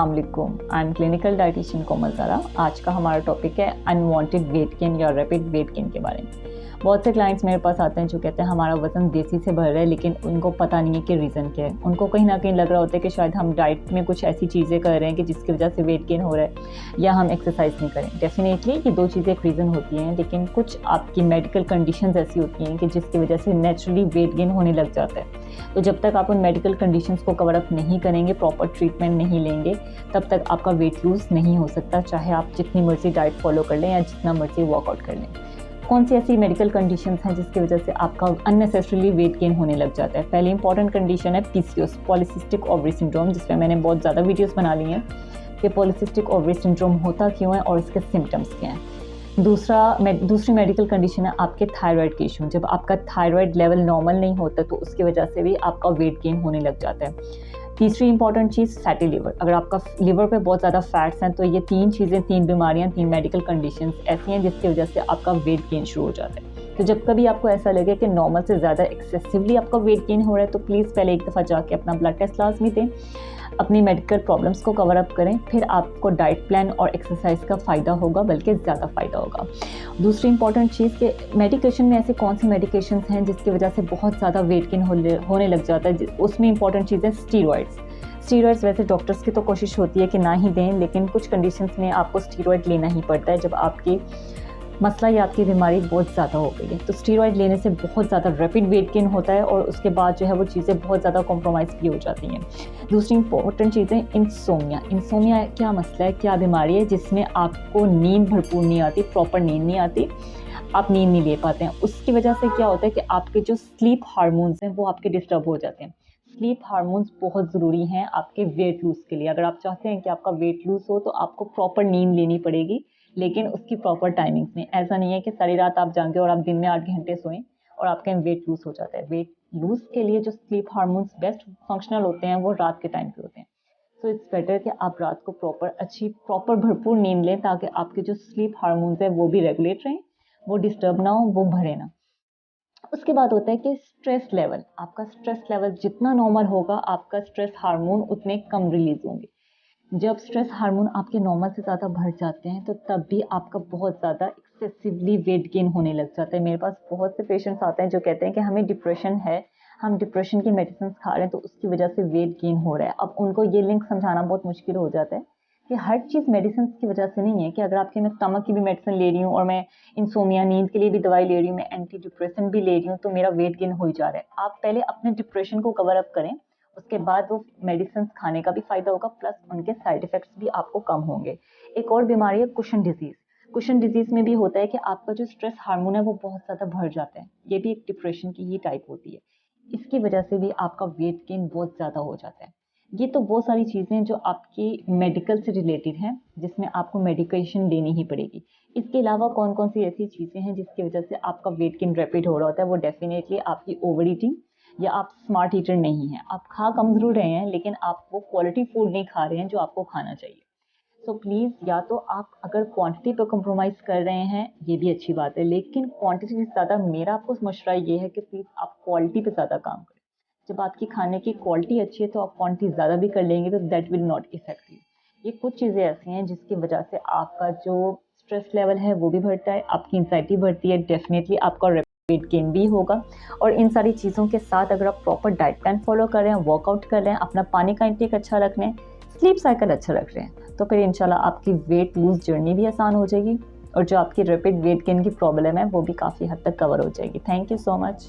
अस्सलाम वालेकुम, I am clinical dietitian कोमल ज़ारा। आज का हमारा टॉपिक है अनवांटेड वेट गेन या रैपिड वेट गेन के बारे में। बहुत से क्लाइंट्स मेरे पास आते हैं जो कहते हैं हमारा वज़न देसी से बढ़ रहा है, लेकिन उनको पता नहीं है कि रीज़न क्या है। उनको कहीं ना कहीं लग रहा होता है कि शायद हम डाइट में कुछ ऐसी चीज़ें कर रहे हैं कि जिसकी वजह से वेट गेन हो रहा है, या हम एक्सरसाइज नहीं करें। डेफिनेटली ये दो चीज़ें एक रीज़न होती हैं, लेकिन कुछ आपकी मेडिकल कंडीशंस ऐसी होती हैं कि जिसकी वजह से नेचुरली वेट गेन होने लग जाता है। तो जब तक आप उन मेडिकल कंडीशंस को कवर अप नहीं करेंगे, प्रॉपर ट्रीटमेंट नहीं लेंगे, तब तक आपका वेट लूज़ नहीं हो सकता, चाहे आप जितनी मर्जी डाइट फॉलो कर लें या जितना मर्जी वर्कआउट कर लें। कौन सी ऐसी मेडिकल कंडीशंस हैं जिसकी वजह से आपका अननेसेसरीली वेट गेन होने लग जाता है? पहली इंपॉर्टेंट कंडीशन है पीसीओएस, पॉलीसिस्टिक ओवरी सिंड्रोम, जिसमें मैंने बहुत ज़्यादा वीडियोस बना ली हैं कि पॉलीसिस्टिक ओवरी सिंड्रोम होता क्यों है और इसके सिम्टम्स क्या हैं। दूसरी मेडिकल कंडीशन है आपके थायराइड के इशू। जब आपका थायराइड लेवल नॉर्मल नहीं होता तो उसकी वजह से भी आपका वेट गेन होने लग जाता है। तीसरी इंपॉर्टेंट चीज़ फैटी लिवर। अगर आपका लिवर पे बहुत ज़्यादा फैट्स हैं तो ये तीन बीमारियां, तीन मेडिकल कंडीशंस ऐसी हैं जिसकी वजह से आपका वेट गेन शुरू हो जाता है। तो जब कभी आपको ऐसा लगे कि नॉर्मल से ज़्यादा एक्सेसिवली आपका वेट गेन हो रहा है तो प्लीज़ पहले एक दफ़ा जाके अपना ब्लड टेस्ट लाजमी दें, अपनी मेडिकल प्रॉब्लम्स को कवर अप करें, फिर आपको डाइट प्लान और एक्सरसाइज का फ़ायदा होगा, बल्कि ज़्यादा फ़ायदा होगा। दूसरी इंपॉर्टेंट चीज़ कि मेडिकेशन में ऐसी कौन सी मेडिकेशंस हैं जिसकी वजह से बहुत ज़्यादा वेट गेन होने लग जाता है। उसमें इंपॉर्टेंट चीज़ है स्टीरॉइड्स। वैसे डॉक्टर्स की तो कोशिश होती है कि ना ही दें, लेकिन कुछ कंडीशंस में आपको स्टीरॉइड लेना ही पड़ता है जब आपकी मसला या आपकी बीमारी बहुत ज़्यादा हो गई है। तो स्टीरॉइड लेने से बहुत ज़्यादा रैपिड वेट गेन होता है और उसके बाद जो है वो चीज़ें बहुत ज़्यादा कॉम्प्रोमाइज़ भी हो जाती हैं। दूसरी इंपॉर्टेंट चीज़ है इंसोमिया क्या मसला है, क्या बीमारी है जिसमें आपको नींद भरपूर नहीं आती, प्रॉपर नींद नहीं आती, आप नींद नहीं ले पाते हैं। उसकी वजह से क्या होता है कि आपके जो स्लीप हार्मोन्स हैं वो आपके डिस्टर्ब हो जाते हैं। स्लीप हार्मोन्स बहुत ज़रूरी हैं आपके वेट लूज़ के लिए। अगर आप चाहते हैं कि आपका वेट लूज़ हो तो आपको प्रॉपर नींद लेनी पड़ेगी, लेकिन उसकी प्रॉपर टाइमिंग्स में। ऐसा नहीं है कि सारी रात आप जागें और आप दिन में 8 घंटे सोएं और आपका वेट लूज़ हो जाता है। वेट लूज़ के लिए जो स्लीप हार्मोन्स बेस्ट फंक्शनल होते हैं वो रात के टाइम पे होते हैं। सो इट्स बेटर कि आप रात को प्रॉपर भरपूर नींद लें ताकि आपके जो स्लीप हार्मोन्स हैं वो भी रेगुलेट रहें, वो डिस्टर्ब ना हो, वो भरे ना। उसके बाद होता है कि आपका स्ट्रेस लेवल जितना नॉर्मल होगा, आपका स्ट्रेस हार्मोन उतने कम रिलीज होंगे। जब स्ट्रेस हार्मोन आपके नॉर्मल से ज़्यादा बढ़ जाते हैं तो तब भी आपका बहुत ज़्यादा एक्सेसिवली वेट गेन होने लग जाता है। मेरे पास बहुत से पेशेंट्स आते हैं जो कहते हैं कि हमें डिप्रेशन है, हम डिप्रेशन की मेडिसिन खा रहे हैं तो उसकी वजह से वेट गेन हो रहा है। अब उनको ये लिंक समझाना बहुत मुश्किल हो जाता है कि हर चीज़ मेडिसिन की वजह से नहीं है। कि अगर आपके मैं स्टमक की भी मेडिसिन ले रही हूँ और मैं इंसोमिया नींद के लिए भी दवाई ले रही हूँ, मैं एंटी डिप्रेशन भी ले रही हूँ, तो मेरा वेट गेन हो ही जा रहा है। आप पहले अपने डिप्रेशन को कवर अप करें, उसके बाद वो मेडिसिन खाने का भी फायदा होगा, प्लस उनके साइड इफेक्ट्स भी आपको कम होंगे। एक और बीमारी है कुशन डिजीज में भी होता है कि आपका जो स्ट्रेस हार्मोन है वो बहुत ज़्यादा बढ़ जाता है। ये भी एक डिप्रेशन की ही टाइप होती है। इसकी वजह से भी आपका वेट गेन बहुत ज़्यादा हो जाता है। ये तो बहुत सारी चीज़ें जो आपकी मेडिकल से रिलेटेड हैं, जिसमें आपको मेडिकेशन लेनी ही पड़ेगी। इसके अलावा कौन कौन सी ऐसी चीज़ें हैं जिसकी वजह से आपका वेट गेन रैपिड हो रहा होता है? वो डेफिनेटली आपकी ओवर ईटिंग, या आप स्मार्ट ईटर नहीं हैं। आप खा कम जरूर रहे हैं, लेकिन आप वो क्वालिटी फूड नहीं खा रहे हैं जो आपको खाना चाहिए। सो प्लीज़, या तो आप अगर क्वांटिटी पर कॉम्प्रोमाइज़ कर रहे हैं, ये भी अच्छी बात है, लेकिन क्वांटिटी से ज़्यादा मेरा आपको मशवरा ये है कि प्लीज़ आप क्वालिटी पे ज़्यादा काम करें। जब आपकी खाने की क्वालिटी अच्छी है तो आप क्वांटिटी ज़्यादा भी कर लेंगे तो that will not effect you. ये कुछ चीज़ें ऐसी हैं जिसकी वजह से आपका जो स्ट्रेस लेवल है वो भी बढ़ता है, आपकी एंग्जाइटी बढ़ती है, डेफिनेटली आपका वेट गेन भी होगा। और इन सारी चीज़ों के साथ अगर आप प्रॉपर डाइट प्लान फॉलो कर रहे हैं, वर्कआउट कर रहे हैं, अपना पानी का इंटेक अच्छा रख रहे हैं, स्लीप साइकिल अच्छा रख रहे हैं, तो फिर इंशाल्लाह आपकी वेट लूज जर्नी भी आसान हो जाएगी और जो आपकी रैपिड वेट गेन की प्रॉब्लम है वो भी काफ़ी हद तक कवर हो जाएगी। Thank you so much.